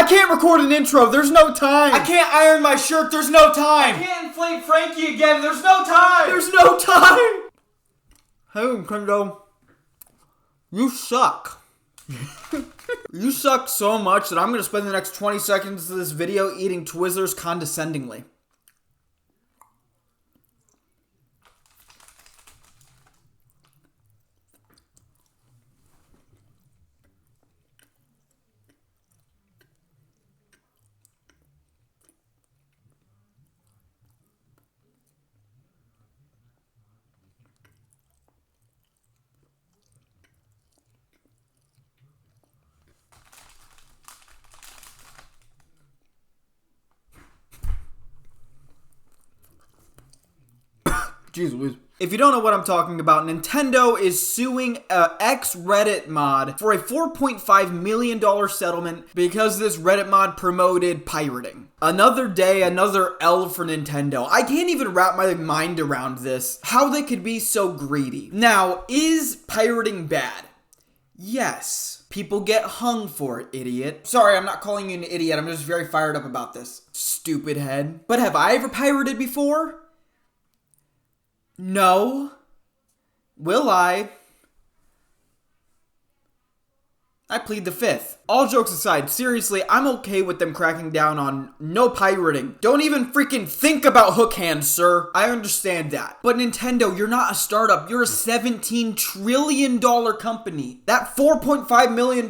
I can't record an intro. There's no time. I can't iron my shirt. There's no time. I can't inflate Frankie again. There's no time. There's no time. Hey, Nintendo. You suck. You suck so much that I'm going to spend the next 20 seconds of this video eating Twizzlers condescendingly. Jeez Louise. If you don't know what I'm talking about, Nintendo is suing a ex-Reddit mod for a $4.5 million settlement because this Reddit mod promoted pirating. Another day, another L for Nintendo. I can't even wrap my mind around this. How they could be so greedy. Now, is pirating bad? Yes. People get hung for it, idiot. Sorry, I'm not calling you an idiot. I'm just very fired up about this. Stupid head. But have I ever pirated before? No. Will I? I plead the fifth. All jokes aside, seriously, I'm okay with them cracking down on no pirating. Don't even freaking think about hook hands, sir. I understand that. But Nintendo, you're not a startup. You're a $17 trillion company. That $4.5 million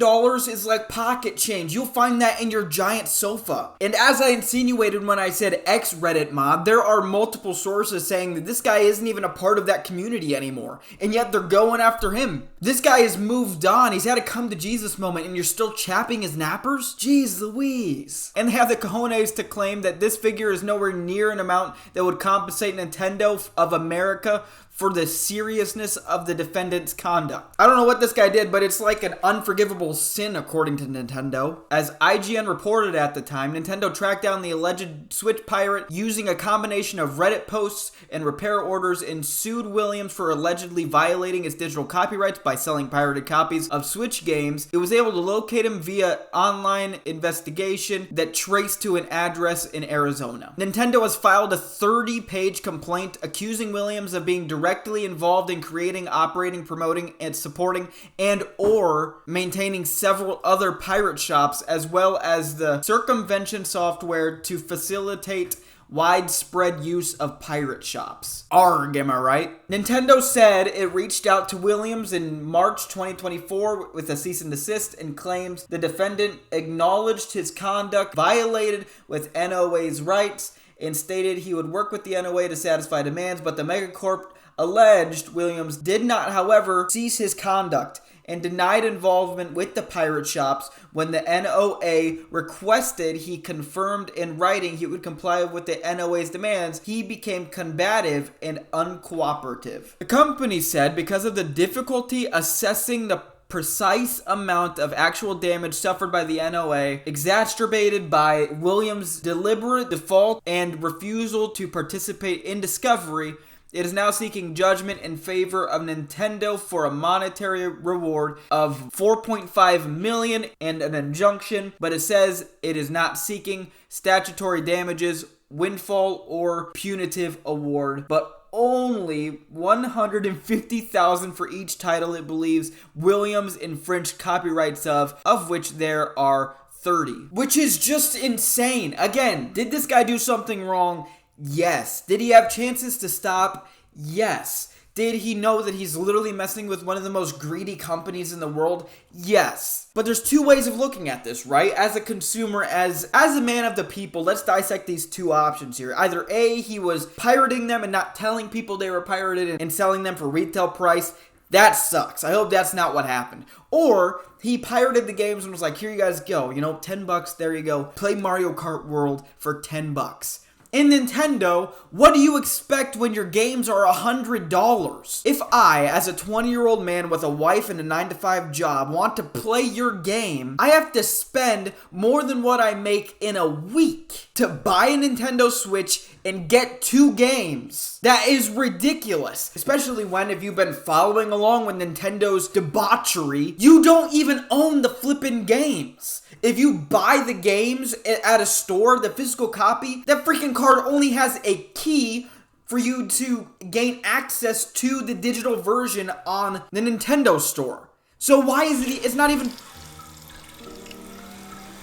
is like pocket change. You'll find that in your giant sofa. And as I insinuated when I said ex-Reddit mod, there are multiple sources saying that this guy isn't even a part of that community anymore. And yet they're going after him. This guy has moved on. He's had a come to Jesus moment and you're still chapping his nappers? Jeez Louise. And they have the cojones to claim that this figure is nowhere near an amount that would compensate Nintendo of America for the seriousness of the defendant's conduct. I don't know what this guy did, but it's like an unforgivable sin according to Nintendo. As IGN reported at the time, Nintendo tracked down the alleged Switch pirate using a combination of Reddit posts and repair orders and sued Williams for allegedly violating its digital copyrights by selling pirated copies of Switch games. It was able to locate him via online investigation that traced to an address in Arizona. Nintendo has filed a 30-page complaint accusing Williams of being directly involved in creating, operating, promoting, and supporting and or maintaining several other pirate shops, as well as the circumvention software to facilitate widespread use of pirate shops. Arg, am I right? Nintendo said it reached out to Williams in March 2024 with a cease and desist and claims the defendant acknowledged his conduct violated with NOA's rights and stated he would work with the NOA to satisfy demands, but the megacorp alleged Williams did not, however, cease his conduct and denied involvement with the pirate shops. When the NOA requested he confirmed in writing he would comply with the NOA's demands, he became combative and uncooperative. The company said because of the difficulty assessing the precise amount of actual damage suffered by the NOA, exacerbated by Williams' deliberate default and refusal to participate in discovery, it is now seeking judgment in favor of Nintendo for a monetary reward of $4.5 million and an injunction, but it says it is not seeking statutory damages, windfall, or punitive award, but only $150,000 for each title it believes Williams infringed copyrights of which there are 30. Which is just insane. Again, did this guy do something wrong? Yes. Did he have chances to stop? Yes. Did he know that he's literally messing with one of the most greedy companies in the world? Yes. But there's two ways of looking at this, right? As a consumer, as a man of the people, let's dissect these two options here. Either A, he was pirating them and not telling people they were pirated and selling them for retail price. That sucks. I hope that's not what happened. Or he pirated the games and was like, here you guys go. $10, there you go. Play Mario Kart World for $10. In Nintendo, what do you expect when your games are $100? If I, as a 20-year-old man with a wife and a 9-to-5 job, want to play your game, I have to spend more than what I make in a week to buy a Nintendo Switch and get 2 games. That is ridiculous. Especially when, if you've been following along with Nintendo's debauchery, you don't even own the flippin' games. If you buy the games at a store, the physical copy, that freaking card only has a key for you to gain access to the digital version on the Nintendo store. So why is it, it's not even...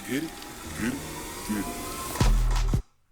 Get it, get it, get it.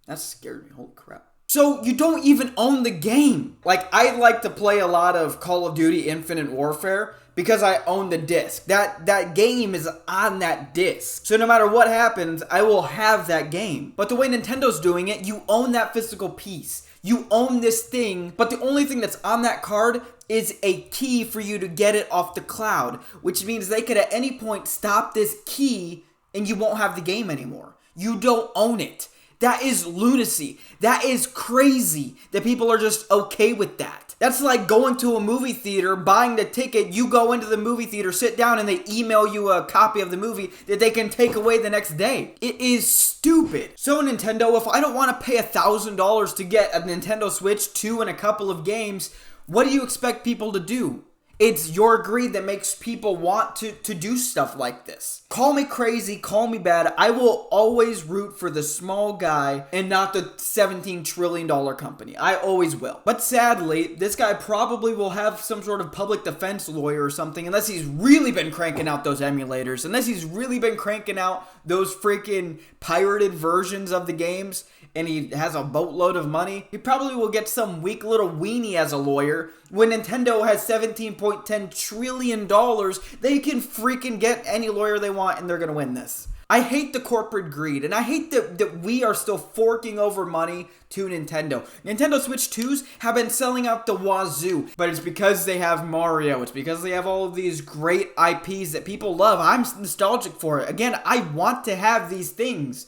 That scared me, holy crap. So you don't even own the game. Like, I like to play a lot of Call of Duty Infinite Warfare because I own the disc. That game is on that disc. So no matter what happens, I will have that game. But the way Nintendo's doing it, you own that physical piece. You own this thing, but the only thing that's on that card is a key for you to get it off the cloud, which means they could at any point stop this key and you won't have the game anymore. You don't own it. That is lunacy. That is crazy that people are just okay with that. That's like going to a movie theater, buying the ticket, you go into the movie theater, sit down, and they email you a copy of the movie that they can take away the next day. It is stupid. So Nintendo, if I don't want to pay $1,000 to get a Nintendo Switch 2 and a couple of games, what do you expect people to do? It's your greed that makes people want to do stuff like this. Call me crazy, call me bad. I will always root for the small guy and not the $17 trillion company. I always will. But sadly, this guy probably will have some sort of public defense lawyer or something, unless he's really been cranking out those emulators, unless he's really been cranking out those freaking pirated versions of the games, and he has a boatload of money. He probably will get some weak little weenie as a lawyer. When Nintendo has $17.10 trillion, they can freaking get any lawyer they want and they're gonna win this. I hate the corporate greed, and I hate that we are still forking over money to Nintendo. Nintendo Switch 2s have been selling out the wazoo, but it's because they have Mario. It's because they have all of these great IPs that people love. I'm nostalgic for it. Again, I want to have these things,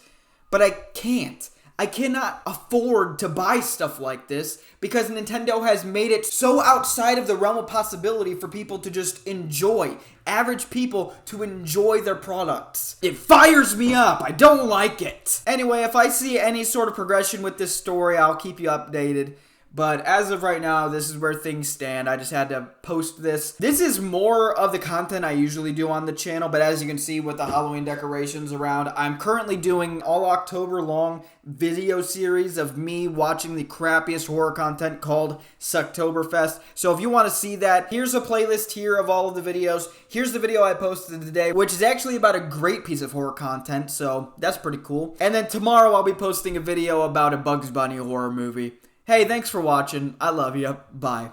but I can't. I cannot afford to buy stuff like this because Nintendo has made it so outside of the realm of possibility for people to just enjoy. Average people to enjoy their products. It fires me up. I don't like it. Anyway, if I see any sort of progression with this story, I'll keep you updated. But as of right now, this is where things stand. I just had to post this. This is more of the content I usually do on the channel, but as you can see with the Halloween decorations around, I'm currently doing all October long video series of me watching the crappiest horror content called Sucktoberfest. So if you want to see that, here's a playlist here of all of the videos. Here's the video I posted today, which is actually about a great piece of horror content, so that's pretty cool. And then tomorrow I'll be posting a video about a Bugs Bunny horror movie. Hey, thanks for watching. I love you. Bye.